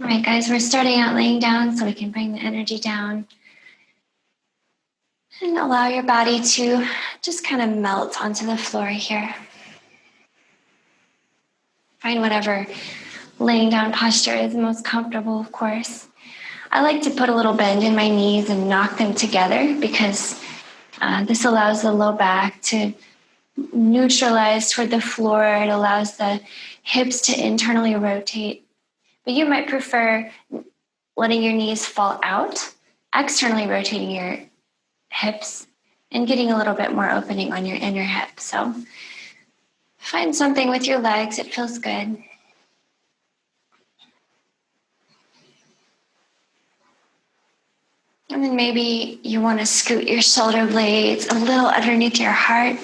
All right, guys, we're starting out laying down so we can bring the energy down and allow your body to just kind of melt onto the floor here. Find whatever laying down posture is most comfortable, of course. I like to put a little bend in my knees and knock them together because this allows the low back to neutralize toward the floor. It allows the hips to internally rotate. But you might prefer letting your knees fall out, externally rotating your hips, and getting a little bit more opening on your inner hip. So find something with your legs. It feels good. And then maybe you want to scoot your shoulder blades a little underneath your heart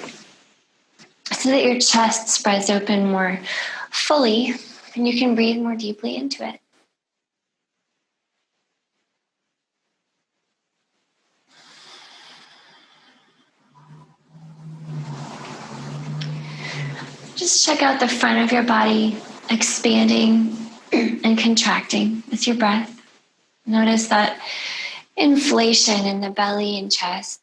so that your chest spreads open more fully and you can breathe more deeply into it. Just check out the front of your body expanding and contracting with your breath. Notice that inflation in the belly and chest.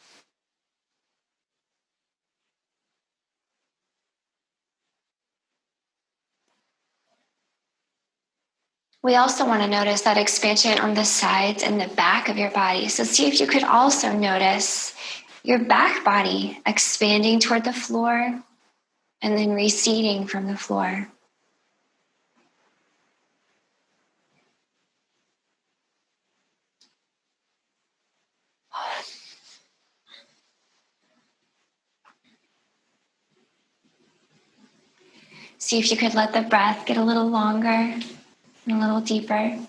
We also want to notice that expansion on the sides and the back of your body. So see if you could also notice your back body expanding toward the floor and then receding from the floor. See if you could let the breath get a little longer and a little deeper, a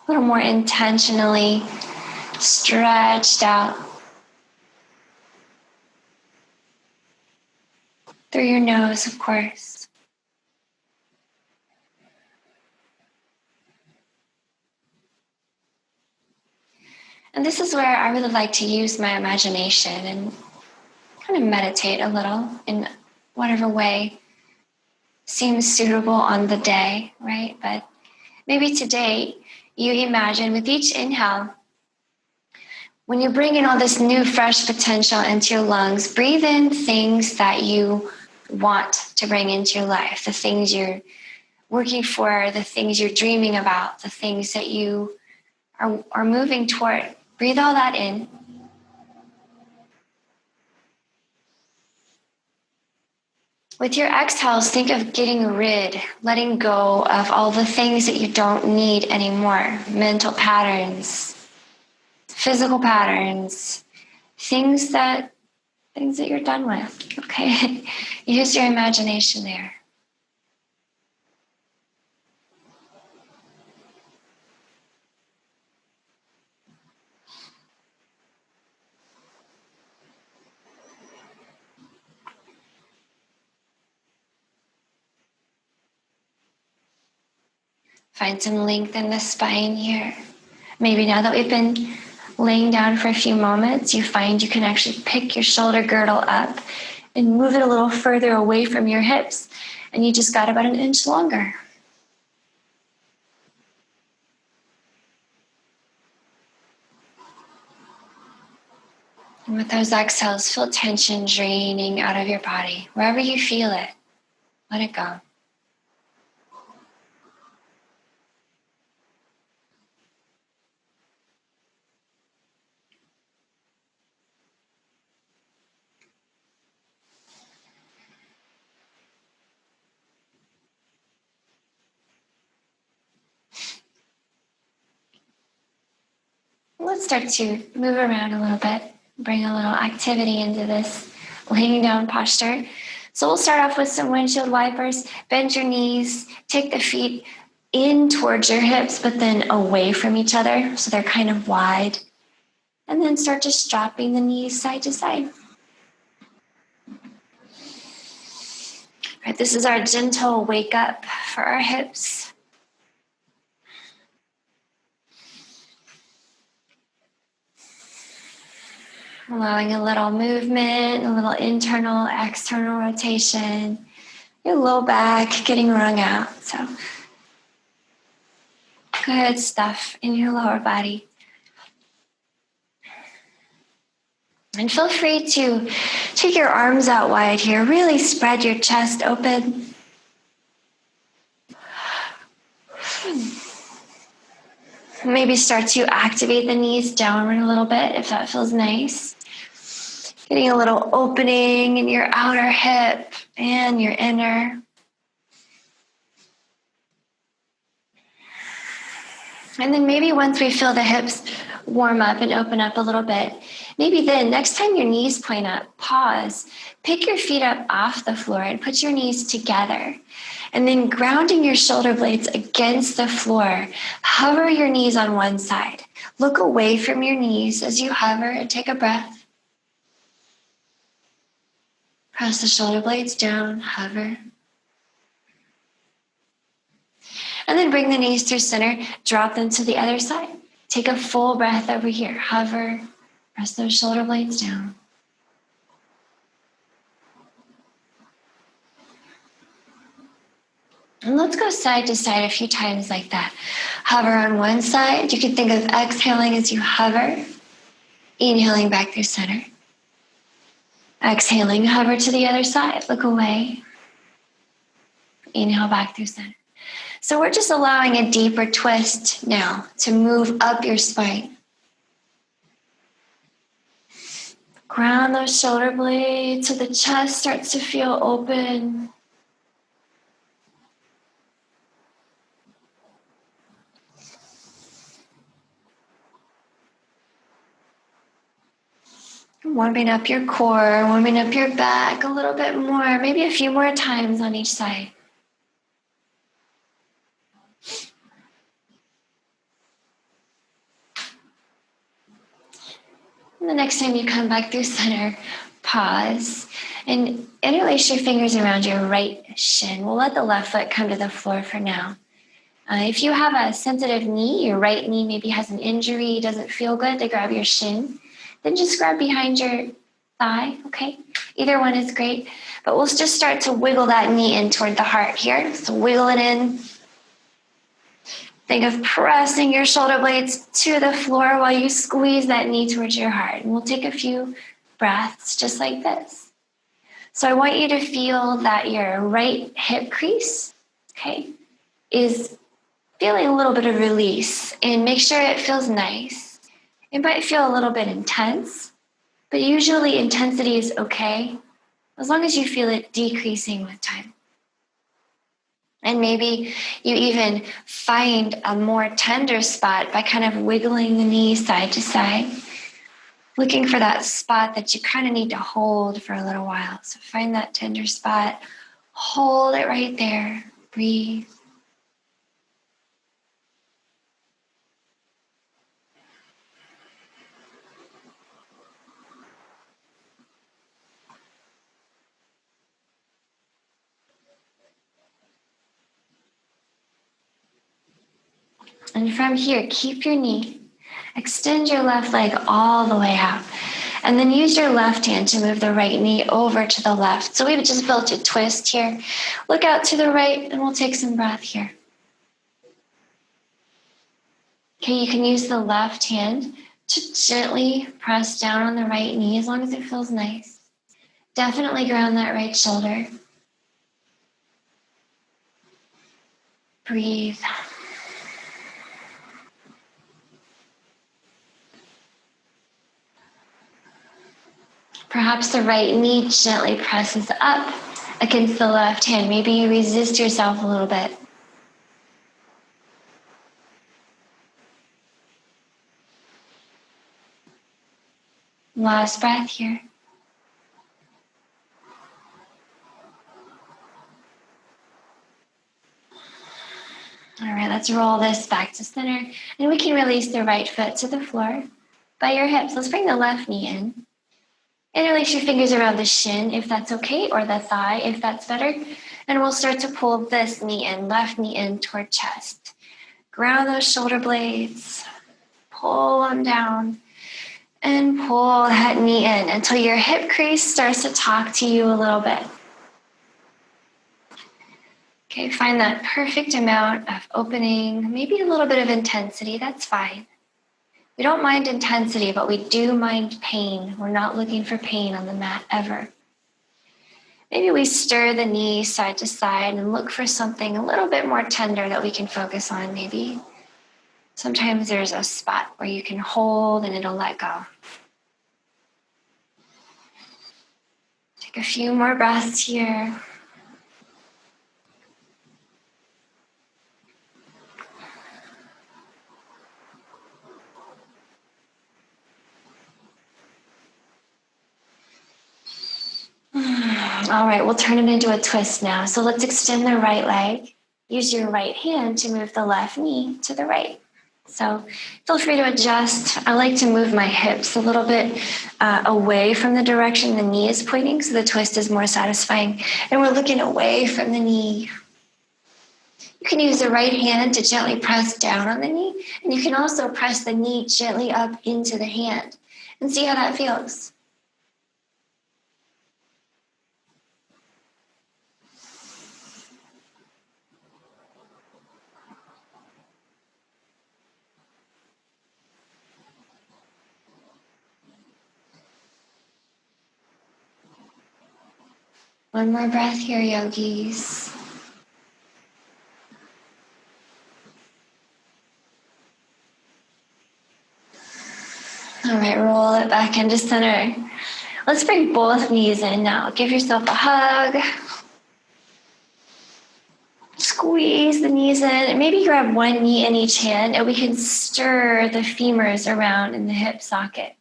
little more intentionally stretched out through your nose, of course. And this is where I really like to use my imagination and kind of meditate a little in whatever way seems suitable on the day, right? But maybe today you imagine with each inhale, when you bring in all this new fresh potential into your lungs, breathe in things that you want to bring into your life, the things you're working for, the things you're dreaming about, the things that you are moving toward. Breathe all that in. With your exhales, think of getting rid, letting go of all the things that you don't need anymore. Mental patterns, physical patterns, things that you're done with. Okay? Use your imagination there. Find some length in the spine here. Maybe now that we've been laying down for a few moments, you find you can actually pick your shoulder girdle up and move it a little further away from your hips. And you just got about an inch longer. And with those exhales, feel tension draining out of your body. Wherever you feel it, let it go. Let's start to move around a little bit, bring a little activity into this laying down posture. So we'll start off with some windshield wipers. Bend your knees, take the feet in towards your hips, but then away from each other, so they're kind of wide. And then start just dropping the knees side to side. All right, this is our gentle wake up for our hips. Allowing a little movement, a little internal, external rotation. Your low back getting wrung out. So Good stuff in your lower body. And feel free to take your arms out wide here. Really spread your chest open. Maybe start to activate the knees downward a little bit if that feels nice. Getting a little opening in your outer hip and your inner. And then maybe once we feel the hips warm up and open up a little bit, maybe then next time your knees point up, pause, pick your feet up off the floor and put your knees together. And then grounding your shoulder blades against the floor, hover your knees on one side. Look away from your knees as you hover and take a breath. Press the shoulder blades down, hover. And then bring the knees through center, drop them to the other side. Take a full breath over here. Hover, press those shoulder blades down. And let's go side to side a few times like that. Hover on one side. You can think of exhaling as you hover. Inhaling back through center. Exhaling, hover to the other side. Look away. Inhale back through center. So we're just allowing a deeper twist now to move up your spine. Ground those shoulder blades so the chest starts to feel open. Warming up your core, warming up your back a little bit more, maybe a few more times on each side. And the next time you come back through center, pause and interlace your fingers around your right shin. We'll let the left foot come to the floor for now. If you have a sensitive knee, your right knee maybe has an injury, doesn't feel good to grab your shin, then just grab behind your thigh, okay? Either one is great, but we'll just start to wiggle that knee in toward the heart here. So wiggle it in. Think of pressing your shoulder blades to the floor while you squeeze that knee towards your heart. And we'll take a few breaths just like this. So I want you to feel that your right hip crease, okay, is feeling a little bit of release, and make sure it feels nice. It might feel a little bit intense, but usually intensity is okay as long as you feel it decreasing with time. And maybe you even find a more tender spot by kind of wiggling the knee side to side, looking for that spot that you kind of need to hold for a little while. So find that tender spot, hold it right there, breathe. And from here, keep your knee. Extend your left leg all the way out. And then use your left hand to move the right knee over to the left. So we've just built a twist here. Look out to the right, and we'll take some breath here. Okay, you can use the left hand to gently press down on the right knee as long as it feels nice. Definitely ground that right shoulder. Breathe. Perhaps the right knee gently presses up against the left hand. Maybe you resist yourself a little bit. Last breath here. All right, let's roll this back to center. And we can release the right foot to the floor by your hips. Let's bring the left knee in. Interlace your fingers around the shin if that's okay, or the thigh if that's better. And we'll start to pull this knee in, left knee in toward chest. Ground those shoulder blades. Pull them down. And pull that knee in until your hip crease starts to talk to you a little bit. Okay, find that perfect amount of opening, maybe a little bit of intensity, that's fine. We don't mind intensity, but we do mind pain. We're not looking for pain on the mat ever. Maybe we stir the knees side to side and look for something a little bit more tender that we can focus on, maybe. Sometimes there's a spot where you can hold and it'll let go. Take a few more breaths here. All right, we'll turn it into a twist now. So let's extend the right leg. Use your right hand to move the left knee to the right. So feel free to adjust. I like to move my hips a little bit away from the direction the knee is pointing, so the twist is more satisfying. And we're looking away from the knee. You can use the right hand to gently press down on the knee, and you can also press the knee gently up into the hand and see how that feels. One more breath here, yogis. All right, roll it back into center. Let's bring both knees in now. Give yourself a hug. Squeeze the knees in, and maybe grab one knee in each hand, and we can stir the femurs around in the hip socket.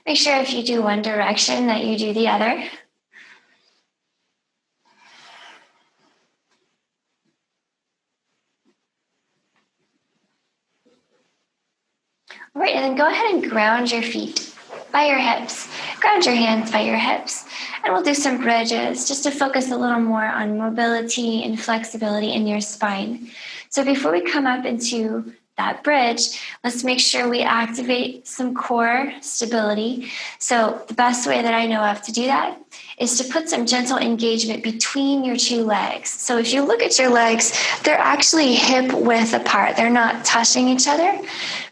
Make sure if you do one direction that you do the other. All right, and then go ahead and ground your feet by your hips. Ground your hands by your hips. And we'll do some bridges just to focus a little more on mobility and flexibility in your spine. So before we come up into that bridge, let's make sure we activate some core stability. So the best way that I know of to do that is to put some gentle engagement between your two legs. So if you look at your legs, they're actually hip width apart. They're not touching each other,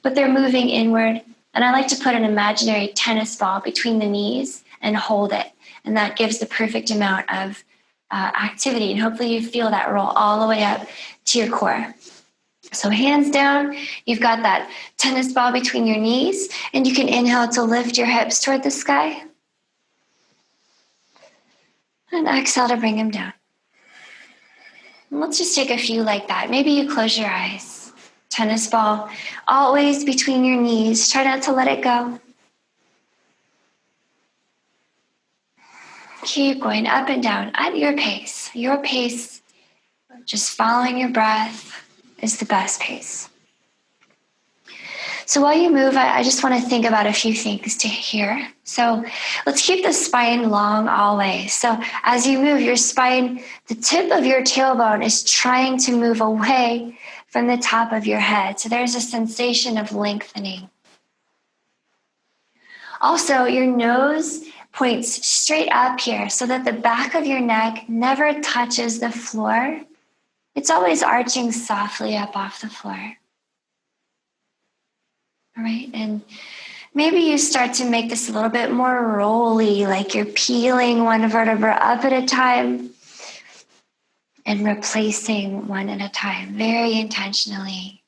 but they're moving inward. And I like to put an imaginary tennis ball between the knees and hold it. And that gives the perfect amount of activity. And hopefully you feel that roll all the way up to your core. So hands down, you've got that tennis ball between your knees, and you can inhale to lift your hips toward the sky. And exhale to bring them down. And let's just take a few like that. Maybe you close your eyes. Tennis ball, always between your knees. Try not to let it go. Keep going up and down at your pace. Your pace, just following your breath, is the best pace. So while you move, I just want to think about a few things to hear. So let's keep the spine long always. So as you move your spine, the tip of your tailbone is trying to move away from the top of your head. So there's a sensation of lengthening. Also, your nose points straight up here so that the back of your neck never touches the floor. It's always arching softly up off the floor. All right, and maybe you start to make this a little bit more rolly, like you're peeling one vertebra up at a time and replacing one at a time, very intentionally.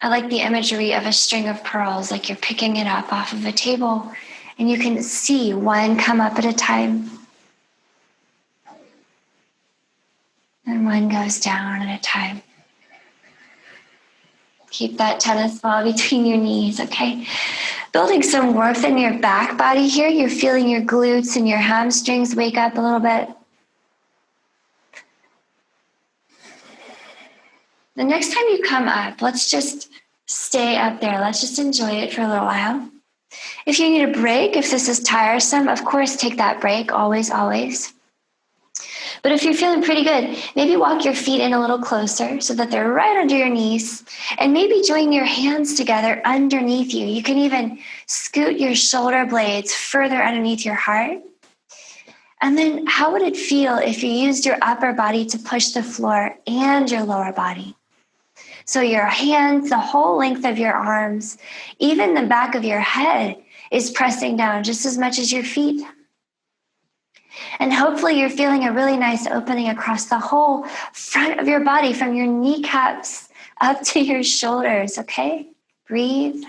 I like the imagery of a string of pearls, like you're picking it up off of a table, and you can see one come up at a time. And one goes down at a time. Keep that tennis ball between your knees, okay? Building some warmth in your back body here. You're feeling your glutes and your hamstrings wake up a little bit. The next time you come up, let's just stay up there. Let's just enjoy it for a little while. If you need a break, if this is tiresome, of course, take that break, always, always. But if you're feeling pretty good, maybe walk your feet in a little closer so that they're right under your knees, and maybe join your hands together underneath you. You can even scoot your shoulder blades further underneath your heart And then how would it feel if you used your upper body to push the floor and your lower body? So your hands, the whole length of your arms, even the back of your head is pressing down just as much as your feet. And hopefully you're feeling a really nice opening across the whole front of your body, from your kneecaps up to your shoulders, okay? Breathe.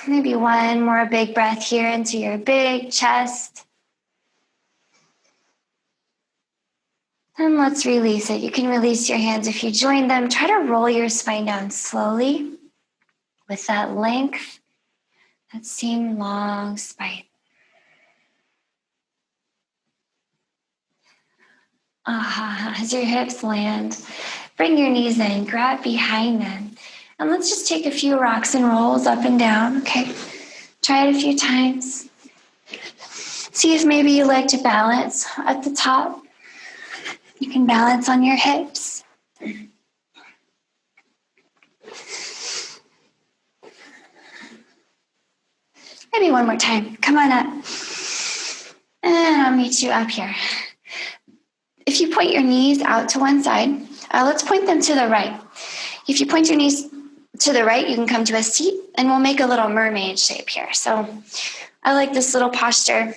Maybe one more big breath here into your big chest. And let's release it. You can release your hands if you join them. Try to roll your spine down slowly with that length, that same long spine. As your hips land, bring your knees in, grab behind them. And let's just take a few rocks and rolls up and down, okay? Try it a few times. See if maybe you like to balance at the top. You can balance on your hips. Maybe one more time. Come on up. And I'll meet you up here. If you point your knees out to one side, let's point them to the right. If you point your knees to the right, you can come to a seat, and we'll make a little mermaid shape here. So I like this little posture.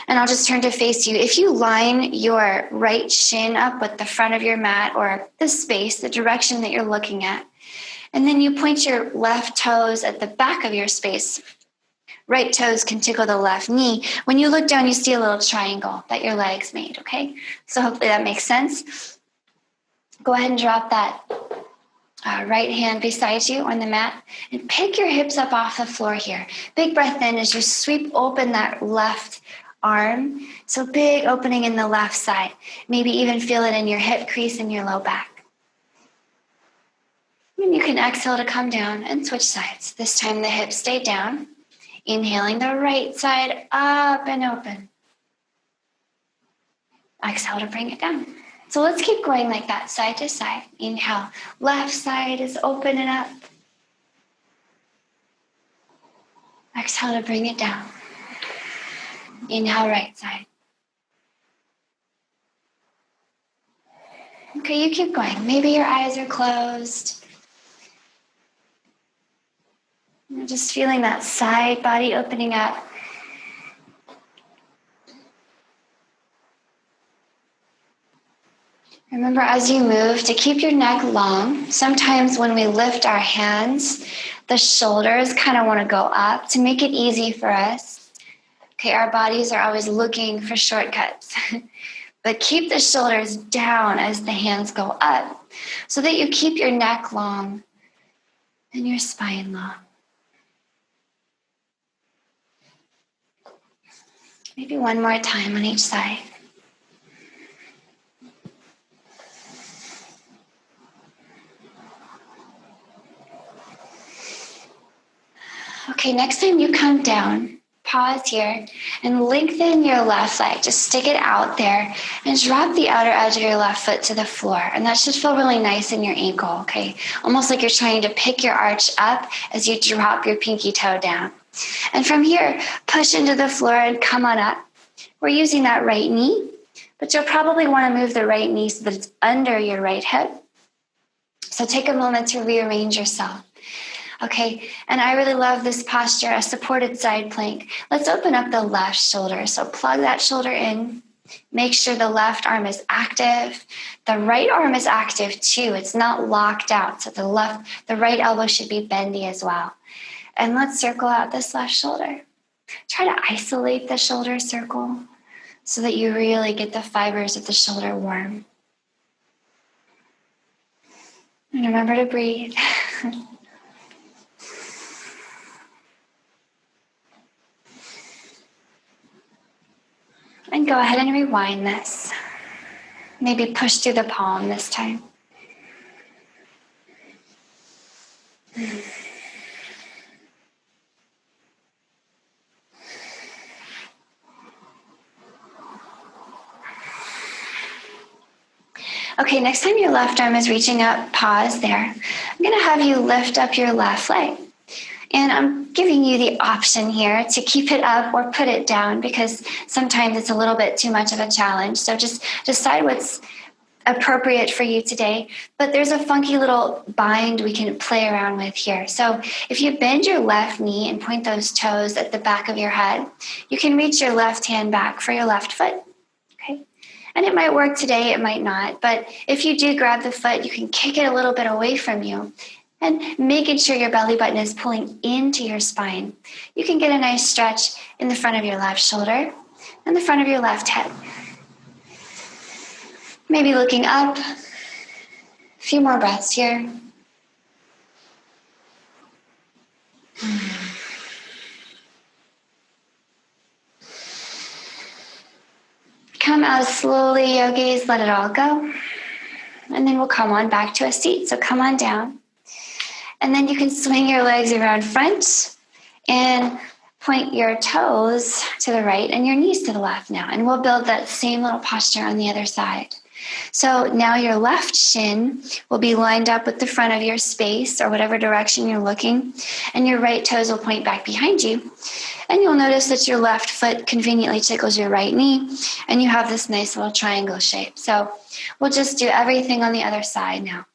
And I'll just turn to face you. If you line your right shin up with the front of your mat, or the space, the direction that you're looking at, and then you point your left toes at the back of your space, right toes can tickle the left knee. When you look down, you see a little triangle that your legs made, okay? So hopefully that makes sense. Go ahead and drop that right hand beside you on the mat and pick your hips up off the floor here. Big breath in as you sweep open that left arm. So big opening in the left side. Maybe even feel it in your hip crease and your low back. And you can exhale to come down and switch sides. This time the hips stay down. Inhaling the right side up and open. Exhale to bring it down. So let's keep going like that, side to side. Inhale, left side is open and up. Exhale to bring it down. Inhale, right side. Okay, you keep going. Maybe your eyes are closed. You're just feeling that side body opening up. Remember, as you move, to keep your neck long. Sometimes when we lift our hands, the shoulders kind of want to go up to make it easy for us. Okay, our bodies are always looking for shortcuts. But keep the shoulders down as the hands go up so that you keep your neck long and your spine long. Maybe one more time on each side. Okay, next time you come down, pause here and lengthen your left leg. Just stick it out there and drop the outer edge of your left foot to the floor. And that should feel really nice in your ankle, okay? Almost like you're trying to pick your arch up as you drop your pinky toe down. And from here, push into the floor and come on up. We're using that right knee, but you'll probably want to move the right knee so that it's under your right hip. So take a moment to rearrange yourself. Okay, and I really love this posture, a supported side plank. Let's open up the left shoulder. So plug that shoulder in. Make sure the left arm is active. The right arm is active too. It's not locked out. So the right elbow should be bendy as well. And let's circle out this left shoulder. Try to isolate the shoulder circle so that you really get the fibers of the shoulder warm. And remember to breathe. And go ahead and rewind this. Maybe push through the palm this time. Okay, next time your left arm is reaching up, pause there. I'm going to have you lift up your left leg. And I'm giving you the option here to keep it up or put it down, because sometimes it's a little bit too much of a challenge. So just decide what's appropriate for you today. But there's a funky little bind we can play around with here. So if you bend your left knee and point those toes at the back of your head, you can reach your left hand back for your left foot. Okay. And it might work today, it might not. But if you do grab the foot, you can kick it a little bit away from you, and making sure your belly button is pulling into your spine. You can get a nice stretch in the front of your left shoulder and the front of your left hip. Maybe looking up. A few more breaths here. Come out slowly, yogis. Let it all go. And then we'll come on back to a seat. So come on down. And then you can swing your legs around front and point your toes to the right and your knees to the left now. And we'll build that same little posture on the other side. So now your left shin will be lined up with the front of your space or whatever direction you're looking. And your right toes will point back behind you. And you'll notice that your left foot conveniently tickles your right knee. And you have this nice little triangle shape. So we'll just do everything on the other side now.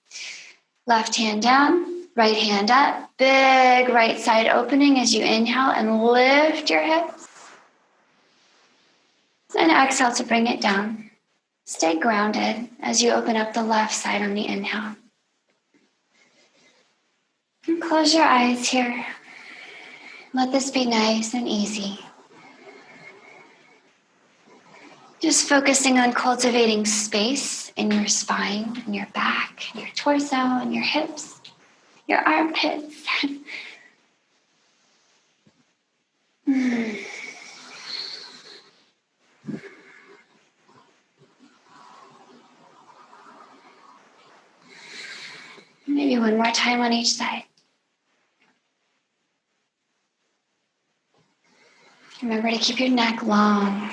Left hand down. Right hand up, big right side opening as you inhale and lift your hips. And exhale to bring it down. Stay grounded as you open up the left side on the inhale. And close your eyes here. Let this be nice and easy. Just focusing on cultivating space in your spine, in your back, in your torso, and your hips. Your armpits. Maybe one more time on each side. Remember to keep your neck long.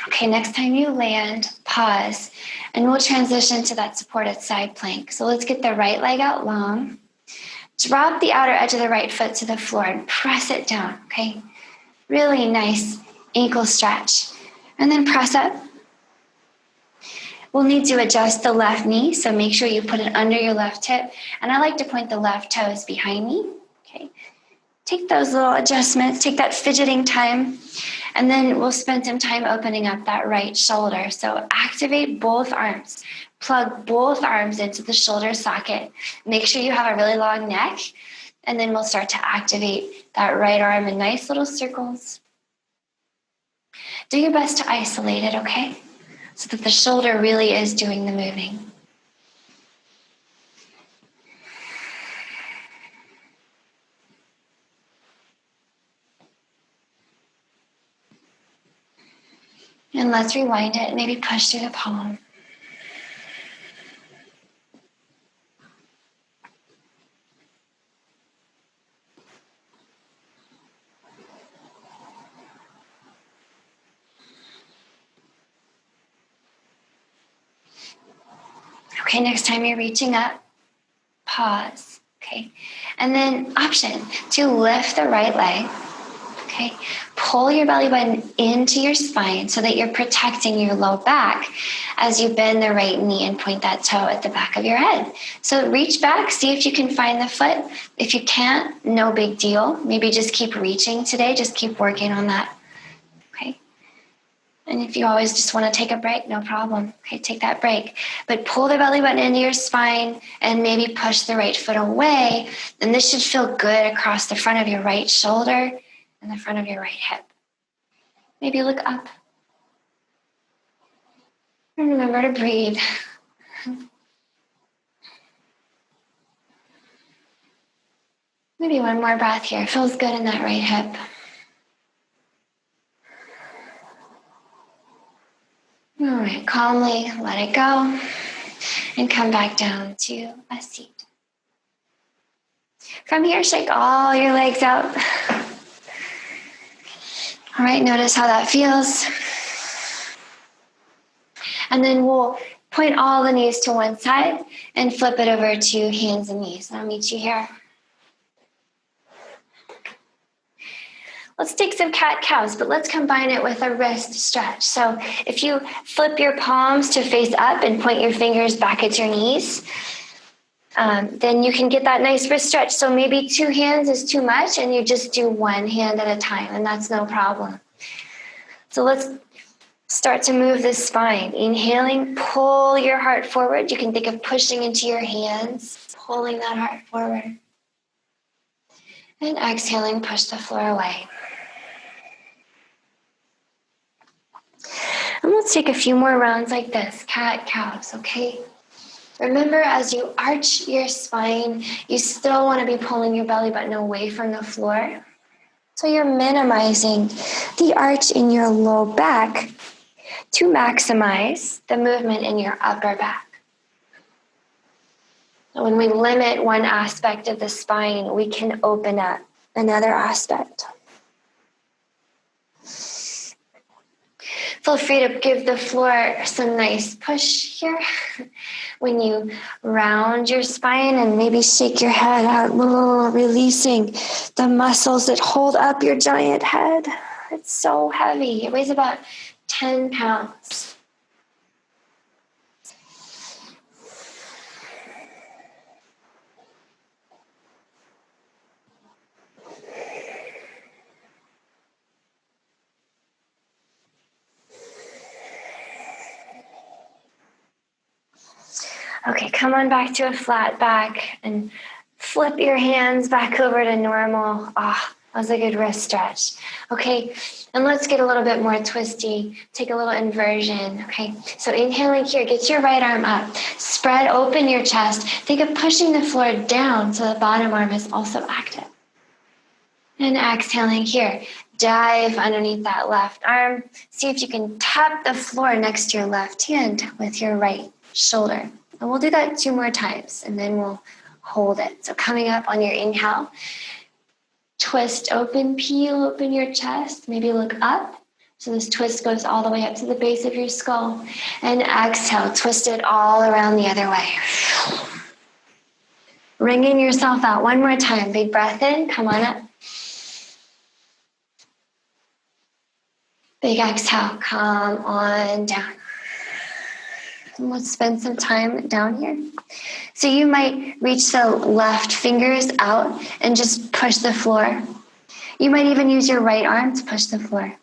Okay, next time you land, pause, and we'll transition to that supported side plank. So let's get the right leg out long. Drop the outer edge of the right foot to the floor and press it down, okay? Really nice ankle stretch. And then press up. We'll need to adjust the left knee, so make sure you put it under your left hip. And I like to point the left toes behind me, okay? Take those little adjustments, take that fidgeting time, and then we'll spend some time opening up that right shoulder. So activate both arms. Plug both arms into the shoulder socket. Make sure you have a really long neck, and then we'll start to activate that right arm in nice little circles. Do your best to isolate it, okay? So that the shoulder really is doing the moving. And let's rewind it, maybe push through the palm. Okay, next time you're reaching up, pause, okay? And then option to lift the right leg, okay? Pull your belly button into your spine so that you're protecting your low back as you bend the right knee and point that toe at the back of your head. So reach back, see if you can find the foot. If you can't, no big deal. Maybe just keep reaching today, just keep working on that, okay? And if you always just want to take a break, no problem. Okay, take that break. But pull the belly button into your spine and maybe push the right foot away. And this should feel good across the front of your right shoulder and the front of your right hip. Maybe look up. And remember to breathe. Maybe one more breath here. Feels good in that right hip. All right, calmly let it go and come back down to a seat. From here, shake all your legs out. All right, notice how that feels. And then we'll point all the knees to one side and flip it over to hands and knees. And I'll meet you here. Let's take some cat-cows, but let's combine it with a wrist stretch. So if you flip your palms to face up and point your fingers back at your knees, then you can get that nice wrist stretch. So maybe 2 hands is too much and you just do 1 hand at a time, and that's no problem. So let's start to move the spine. Inhaling, pull your heart forward. You can think of pushing into your hands, pulling that heart forward. And exhaling, push the floor away. And let's take a few more rounds like this, cat-cows, okay? Remember, as you arch your spine, you still want to be pulling your belly button away from the floor. So you're minimizing the arch in your low back to maximize the movement in your upper back. So when we limit one aspect of the spine, we can open up another aspect. Feel free to give the floor some nice push here when you round your spine and maybe shake your head out, releasing the muscles that hold up your giant head. It's so heavy. It weighs about 10 pounds. Okay, come on back to a flat back and flip your hands back over to normal. That was a good wrist stretch. Okay, and let's get a little bit more twisty. Take a little inversion, okay? So inhaling here, get your right arm up. Spread open your chest. Think of pushing the floor down so the bottom arm is also active. And exhaling here. Dive underneath that left arm. See if you can tap the floor next to your left hand with your right shoulder. And we'll do that 2 more times, and then we'll hold it. So coming up on your inhale, twist open, peel open your chest, maybe look up. So this twist goes all the way up to the base of your skull. And exhale, twist it all around the other way. Wringing yourself out 1 more time. Big breath in, come on up. Big exhale, come on down. And let's spend some time down here. So you might reach the left fingers out and just push the floor. You might even use your right arm to push the floor.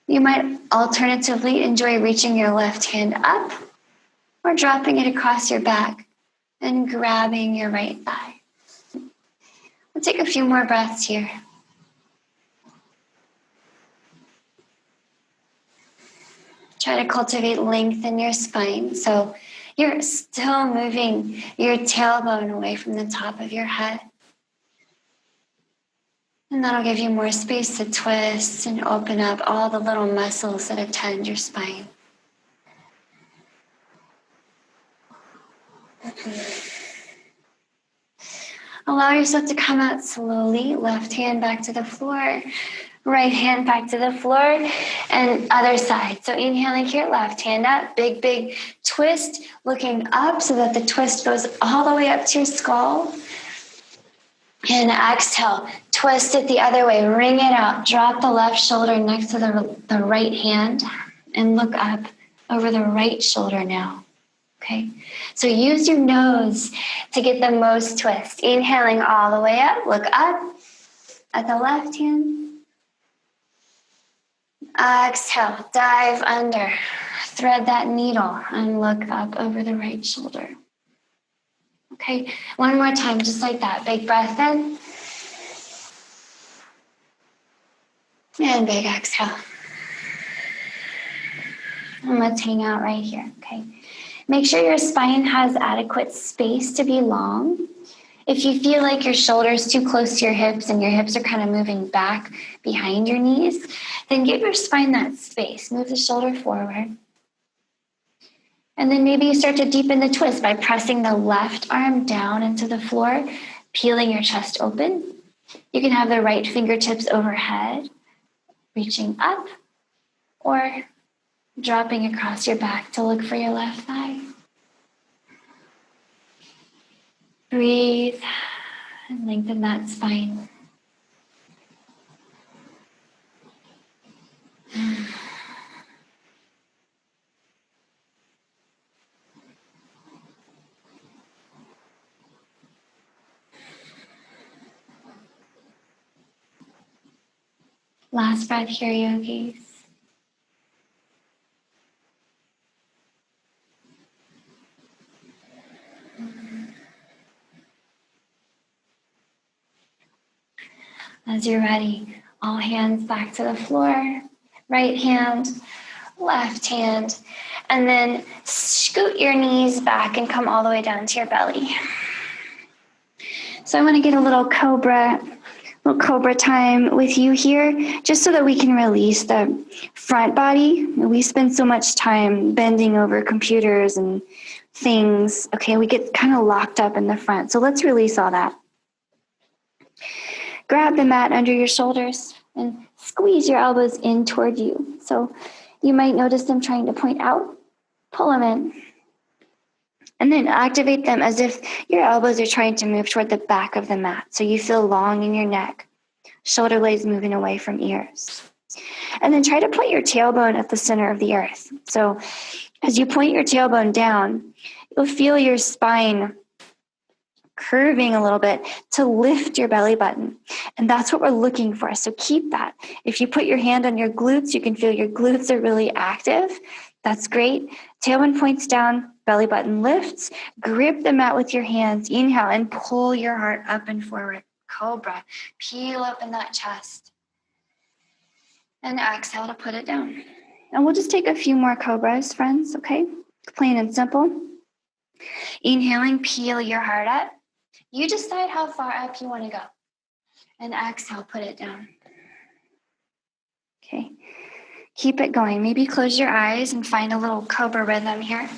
You might alternatively enjoy reaching your left hand up or dropping it across your back and grabbing your right thigh. We'll take a few more breaths here. Try to cultivate length in your spine. So you're still moving your tailbone away from the top of your head. And that'll give you more space to twist and open up all the little muscles that attend your spine. Allow yourself to come out slowly. Left hand back to the floor. Right hand back to the floor, and other side. So inhaling here, left hand up, big, big twist, looking up so that the twist goes all the way up to your skull. And exhale, twist it the other way, wring it out, drop the left shoulder next to the right hand, and look up over the right shoulder now. Okay, so use your nose to get the most twist. Inhaling all the way up, look up at the left hand. Exhale, dive under, thread that needle, and look up over the right shoulder. Okay, 1 more time, just like that. Big breath in. And big exhale. And let's hang out right here, okay? Make sure your spine has adequate space to be long. If you feel like your shoulder's too close to your hips and your hips are kind of moving back behind your knees, then give your spine that space. Move the shoulder forward. And then maybe you start to deepen the twist by pressing the left arm down into the floor, peeling your chest open. You can have the right fingertips overhead, reaching up or dropping across your back to look for your left thigh. Breathe and lengthen that spine. Last breath here, yogis. As you're ready, all hands back to the floor. Right hand, left hand, and then scoot your knees back and come all the way down to your belly. So I want to get a little cobra time with you here, just so that we can release the front body. We spend so much time bending over computers and things. Okay, we get kind of locked up in the front. So let's release all that. Grab the mat under your shoulders and squeeze your elbows in toward you. So you might notice them trying to point out. Pull them in. And then activate them as if your elbows are trying to move toward the back of the mat. So you feel long in your neck. Shoulder blades moving away from ears. And then try to put your tailbone at the center of the earth. So as you point your tailbone down, you'll feel your spine curving a little bit to lift your belly button. And that's what we're looking for. So keep that. If you put your hand on your glutes, you can feel your glutes are really active. That's great. Tailbone points down, belly button lifts. Grip the mat with your hands. Inhale and pull your heart up and forward. Cobra. Peel open that chest. And exhale to put it down. And we'll just take a few more cobras, friends, okay? Plain and simple. Inhaling, peel your heart up. You decide how far up you want to go. And exhale, put it down. Okay. Keep it going. Maybe close your eyes and find a little cobra rhythm here.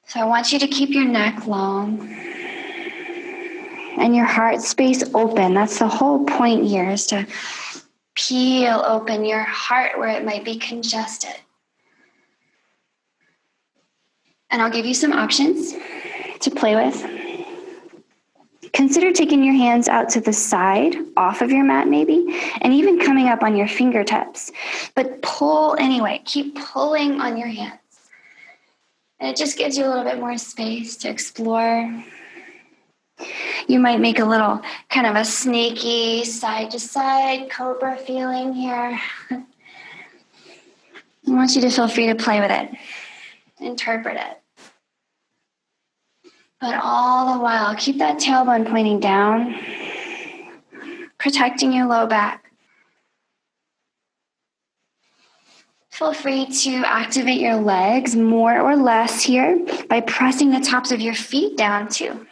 So I want you to keep your neck long and your heart space open. That's the whole point here, is to peel open your heart where it might be congested. And I'll give you some options to play with. Consider taking your hands out to the side, off of your mat maybe, and even coming up on your fingertips. But pull anyway. Keep pulling on your hands. And it just gives you a little bit more space to explore. You might make a little kind of a sneaky side to side cobra feeling here. I want you to feel free to play with it. Interpret it. But all the while, keep that tailbone pointing down, protecting your low back. Feel free to activate your legs more or less here by pressing the tops of your feet down too.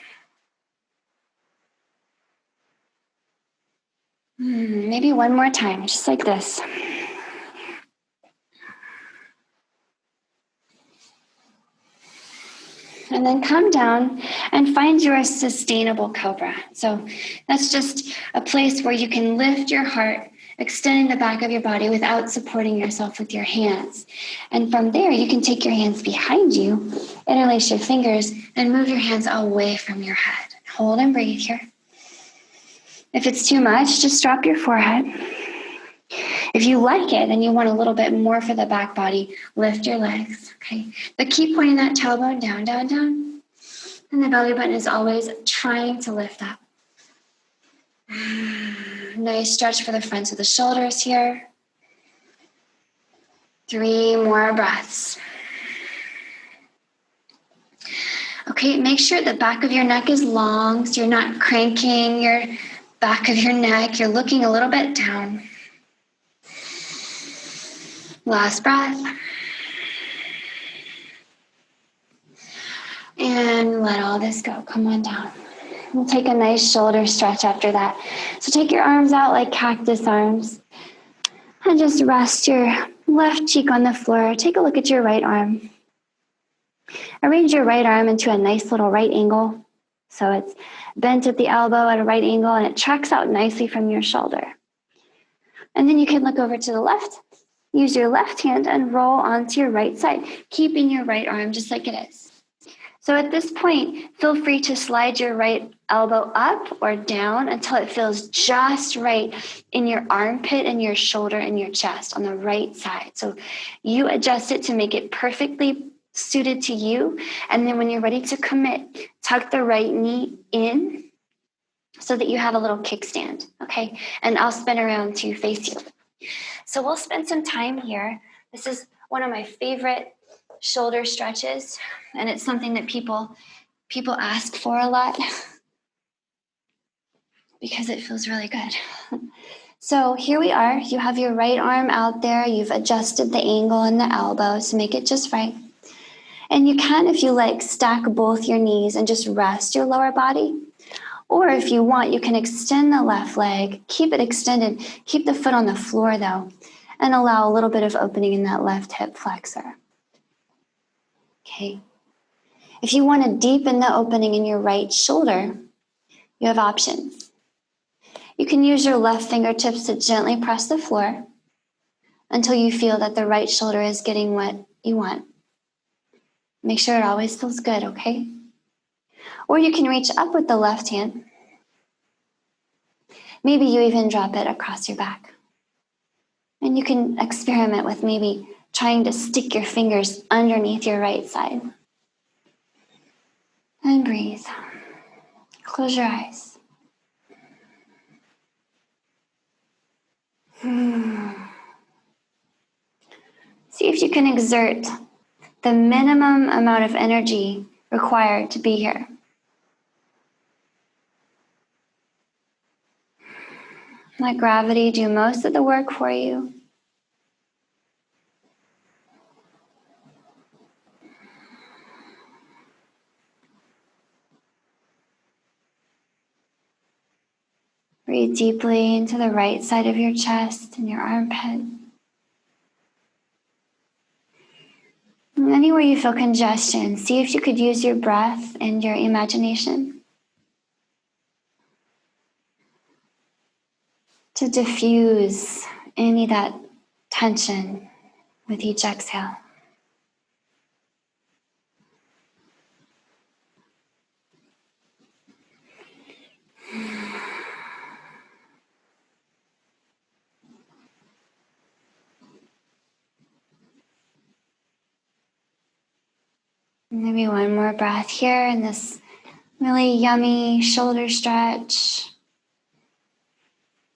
Maybe one more time, just like this. And then come down and find your sustainable cobra. So that's just a place where you can lift your heart, extending the back of your body without supporting yourself with your hands. And from there, you can take your hands behind you, interlace your fingers, and move your hands away from your head. Hold and breathe here. If it's too much, just drop your forehead. If you like it and you want a little bit more for the back body, lift your legs, okay? But keep pointing that tailbone down, down, down. And the belly button is always trying to lift up. Nice stretch for the fronts of the shoulders here. 3 more breaths. Okay, make sure the back of your neck is long so you're not cranking your back of your neck. You're looking a little bit down. Last breath. And let all this go. Come on down. We'll take a nice shoulder stretch after that. So take your arms out like cactus arms. And just rest your left cheek on the floor. Take a look at your right arm. Arrange your right arm into a nice little right angle. So it's bent at the elbow at a right angle, and it tracks out nicely from your shoulder. And then you can look over to the left, use your left hand and roll onto your right side, keeping your right arm just like it is. So at this point, feel free to slide your right elbow up or down until it feels just right in your armpit and your shoulder and your chest on the right side. So you adjust it to make it perfectly suited to you. And then when you're ready to commit, tuck the right knee in so that you have a little kickstand, okay? And I'll spin around to face you. So we'll spend some time here. This is one of my favorite shoulder stretches, and it's something that people ask for a lot because it feels really good. So here we are. You have your right arm out there. You've adjusted the angle and the elbow to make it just right. And you can, if you like, stack both your knees and just rest your lower body. Or if you want, you can extend the left leg, keep it extended, keep the foot on the floor though, and allow a little bit of opening in that left hip flexor. Okay. If you want to deepen the opening in your right shoulder, you have options. You can use your left fingertips to gently press the floor until you feel that the right shoulder is getting what you want. Make sure it always feels good, okay? Or you can reach up with the left hand. Maybe you even drop it across your back. And you can experiment with maybe trying to stick your fingers underneath your right side. And breathe. Close your eyes. See if you can exert the minimum amount of energy required to be here. Let gravity do most of the work for you. Breathe deeply into the right side of your chest and your armpit. And anywhere you feel congestion, see if you could use your breath and your imagination to diffuse any of that tension with each exhale. Maybe one more breath here in this really yummy shoulder stretch,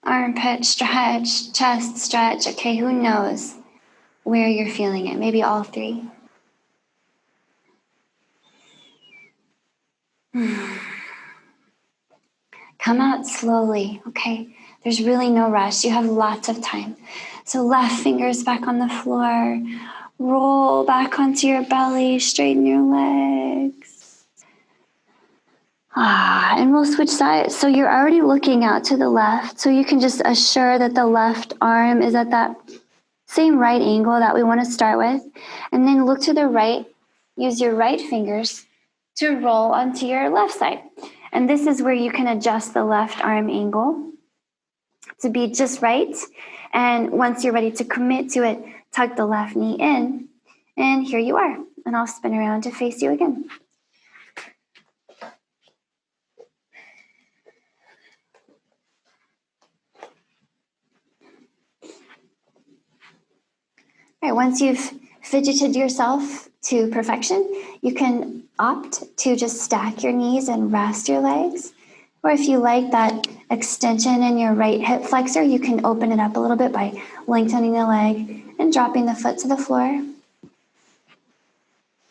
armpit stretch, chest stretch. Okay, who knows where you're feeling it? Maybe all three. Come out slowly, okay? There's really no rush. You have lots of time. So left fingers back on the floor. Roll back onto your belly. Straighten your legs. And we'll switch sides. So you're already looking out to the left. So you can just assure that the left arm is at that same right angle that we want to start with. And then look to the right. Use your right fingers to roll onto your left side. And this is where you can adjust the left arm angle to be just right. And once you're ready to commit to it, tuck the left knee in. And here you are. And I'll spin around to face you again. All right, once you've fidgeted yourself to perfection, you can opt to just stack your knees and rest your legs. Or if you like that extension in your right hip flexor, you can open it up a little bit by lengthening the leg and dropping the foot to the floor.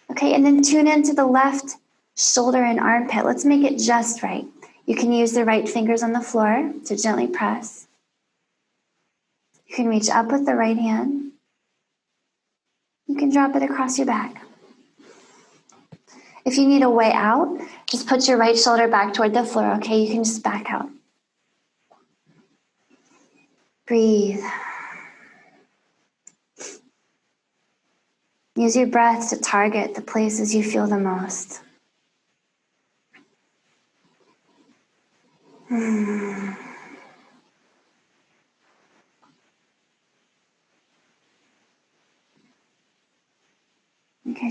Okay, and then tune into the left shoulder and armpit. Let's make it just right. You can use the right fingers on the floor to gently press. You can reach up with the right hand. You can drop it across your back. If you need a way out, just put your right shoulder back toward the floor, okay? You can just back out. Breathe. Use your breath to target the places you feel the most. Okay,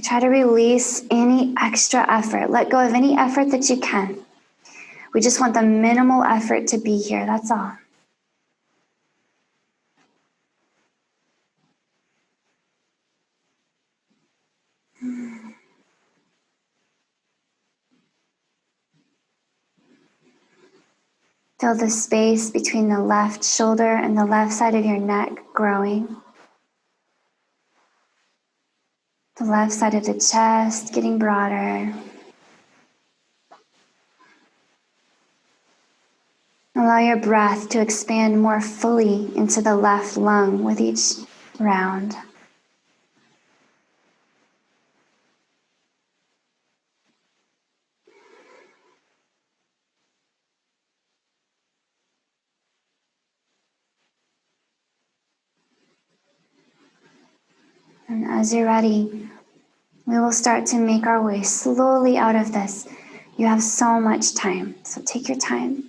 try to release any extra effort. Let go of any effort that you can. We just want the minimal effort to be here, that's all. Feel the space between the left shoulder and the left side of your neck growing. The left side of the chest getting broader. Allow your breath to expand more fully into the left lung with each round. And as you're ready, we will start to make our way slowly out of this. You have so much time, so take your time.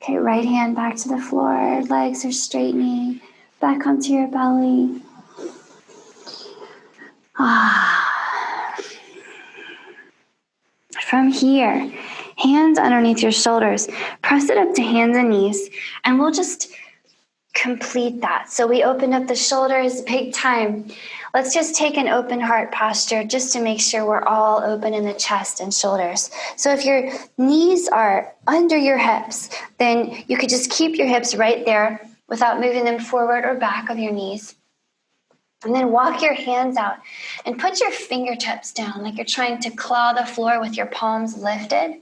Okay, right hand back to the floor, legs are straightening, back onto your belly. From here, hands underneath your shoulders, press it up to hands and knees, and we'll just complete that. So we opened up the shoulders big time. Let's just take an open heart posture just to make sure we're all open in the chest and shoulders. So if your knees are under your hips, then you could just keep your hips right there without moving them forward or back of your knees. And then walk your hands out and put your fingertips down like you're trying to claw the floor with your palms lifted.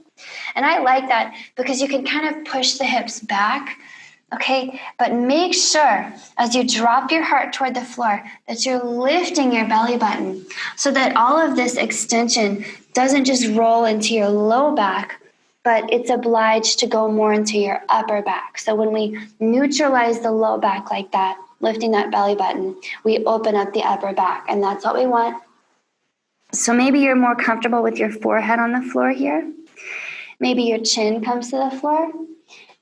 And I like that because you can kind of push the hips back. Okay, but make sure as you drop your heart toward the floor that you're lifting your belly button so that all of this extension doesn't just roll into your low back, but it's obliged to go more into your upper back. So when we neutralize the low back like that, lifting that belly button, we open up the upper back, and that's what we want. So maybe you're more comfortable with your forehead on the floor here. Maybe your chin comes to the floor.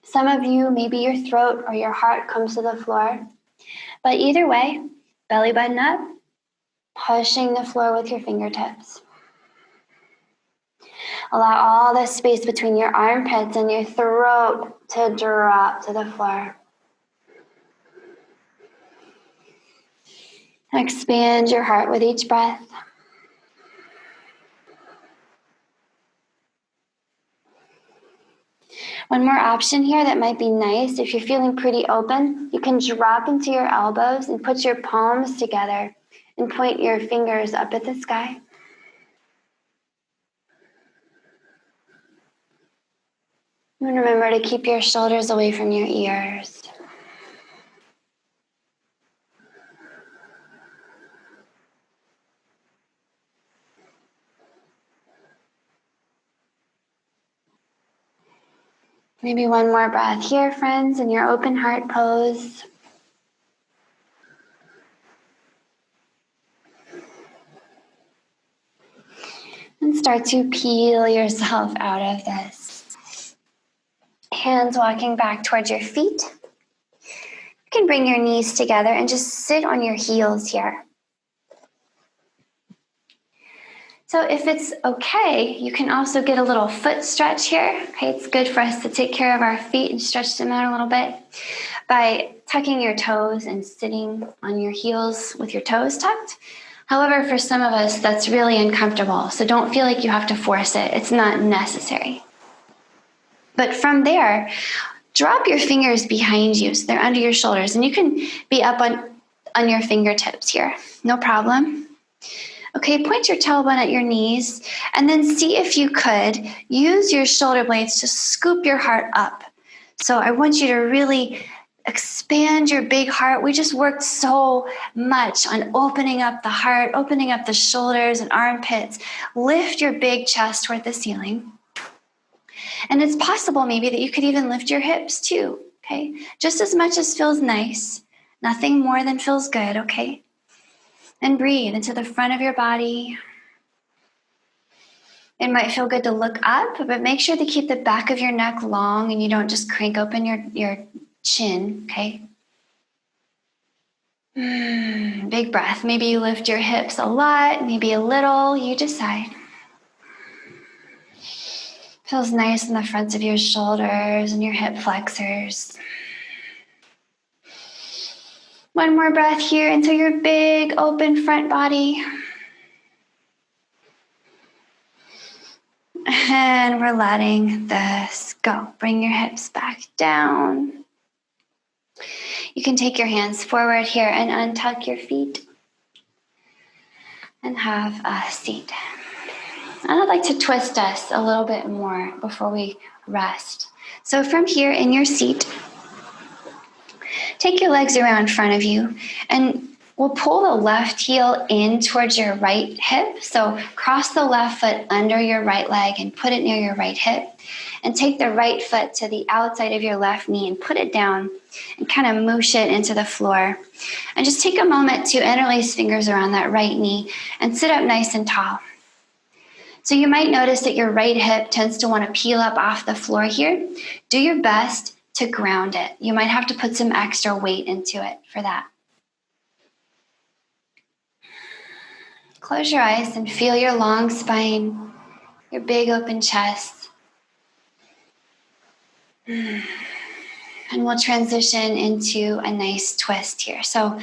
Some of you, maybe your throat or your heart comes to the floor. But either way, belly button up, pushing the floor with your fingertips. Allow all the space between your armpits and your throat to drop to the floor. Expand your heart with each breath. One more option here that might be nice, if you're feeling pretty open, you can drop into your elbows and put your palms together and point your fingers up at the sky. And remember to keep your shoulders away from your ears. Maybe one more breath here, friends, in your open heart pose. And start to peel yourself out of this. Hands walking back towards your feet. You can bring your knees together and just sit on your heels here. So if it's okay, you can also get a little foot stretch here. Okay, it's good for us to take care of our feet and stretch them out a little bit by tucking your toes and sitting on your heels with your toes tucked. However, for some of us, that's really uncomfortable. So don't feel like you have to force it. It's not necessary. But from there, drop your fingers behind you so they're under your shoulders. And you can be up on your fingertips here. No problem. Okay, point your tailbone at your knees and then see if you could use your shoulder blades to scoop your heart up. So I want you to really expand your big heart. We just worked so much on opening up the heart, opening up the shoulders and armpits. Lift your big chest toward the ceiling. And it's possible maybe that you could even lift your hips too, okay? Just as much as feels nice. Nothing more than feels good, okay? And breathe into the front of your body. It might feel good to look up, but make sure to keep the back of your neck long and you don't just crank open your chin, okay? Big breath. Maybe you lift your hips a lot, maybe a little, you decide. Feels nice in the fronts of your shoulders and your hip flexors. One more breath here into your big open front body. And we're letting this go. Bring your hips back down. You can take your hands forward here and untuck your feet and have a seat. And I'd like to twist us a little bit more before we rest. So from here in your seat, take your legs around in front of you and we'll pull the left heel in towards your right hip. So cross the left foot under your right leg and put it near your right hip. And take the right foot to the outside of your left knee and put it down and kind of moosh it into the floor. And just take a moment to interlace fingers around that right knee and sit up nice and tall. So you might notice that your right hip tends to want to peel up off the floor here. Do your best to ground it. You might have to put some extra weight into it for that. Close your eyes and feel your long spine, your big open chest. And we'll transition into a nice twist here. So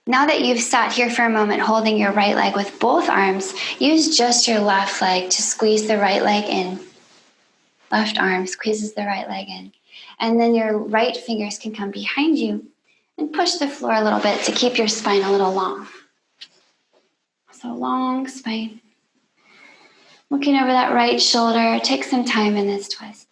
now that you've sat here for a moment holding your right leg with both arms, use just your left leg to squeeze the right leg in. Left arm squeezes the right leg in. And then your right fingers can come behind you and push the floor a little bit to keep your spine a little long. So long spine. Looking over that right shoulder, take some time in this twist.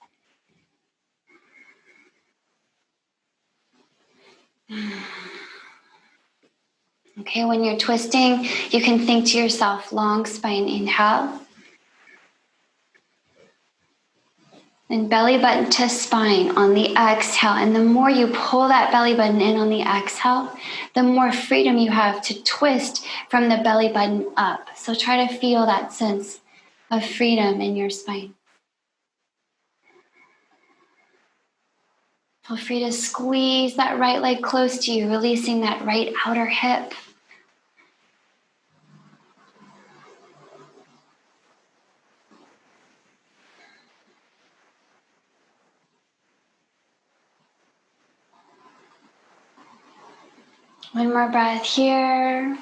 Okay, when you're twisting, you can think to yourself, long spine, inhale. And belly button to spine on the exhale. And the more you pull that belly button in on the exhale, the more freedom you have to twist from the belly button up. So try to feel that sense of freedom in your spine. Feel free to squeeze that right leg close to you, releasing that right outer hip. One more breath here.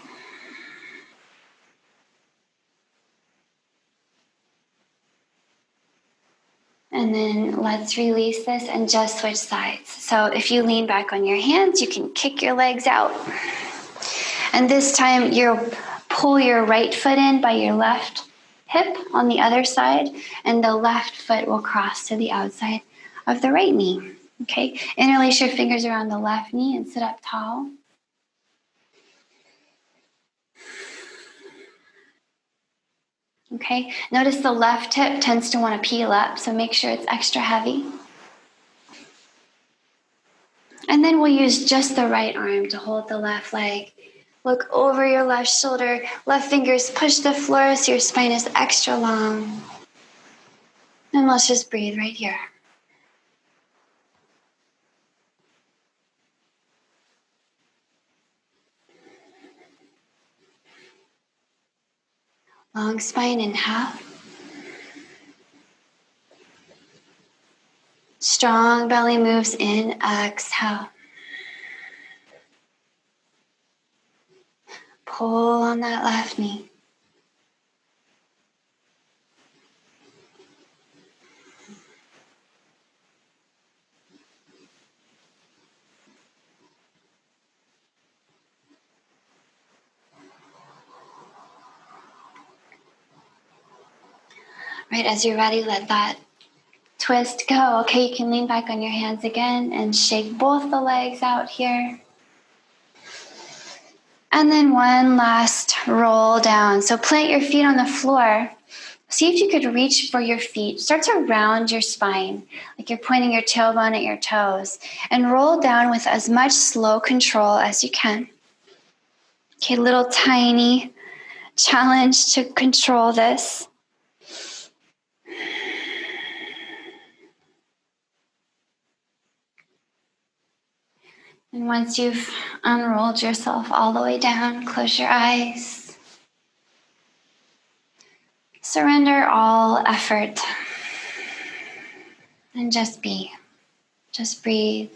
And then let's release this and just switch sides. So if you lean back on your hands, you can kick your legs out. And this time you'll pull your right foot in by your left hip on the other side, and the left foot will cross to the outside of the right knee. Okay, interlace your fingers around the left knee and sit up tall. Okay, notice the left hip tends to want to peel up, so make sure it's extra heavy. And then we'll use just the right arm to hold the left leg. Look over your left shoulder, left fingers push the floor so your spine is extra long. And let's just breathe right here. Long spine, inhale. Strong belly moves in, exhale. Pull on that left knee. Right, as you're ready, let that twist go. Okay, you can lean back on your hands again and shake both the legs out here. And then one last roll down. So plant your feet on the floor. See if you could reach for your feet. Start to round your spine, like you're pointing your tailbone at your toes. And roll down with as much slow control as you can. Okay, little tiny challenge to control this. And once you've unrolled yourself all the way down, close your eyes. Surrender all effort and just be. Just breathe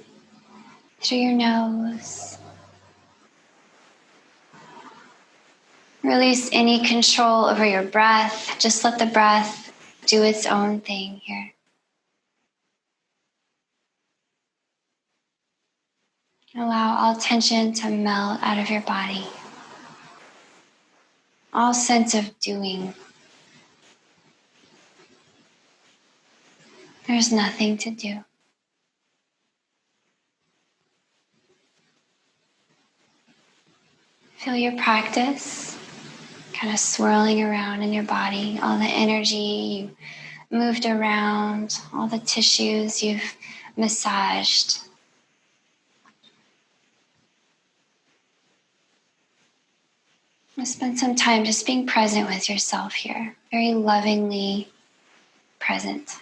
through your nose. Release any control over your breath. Just let the breath do its own thing here. Allow all tension to melt out of your body. All sense of doing. There's nothing to do. Feel your practice kind of swirling around in your body, all the energy you moved around, all the tissues you've massaged. Spend some time just being present with yourself here, very lovingly present.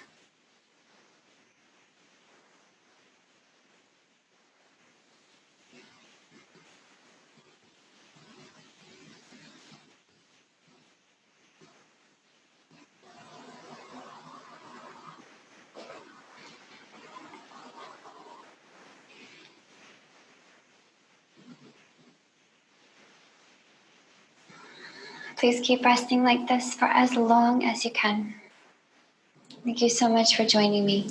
Please keep resting like this for as long as you can. Thank you so much for joining me.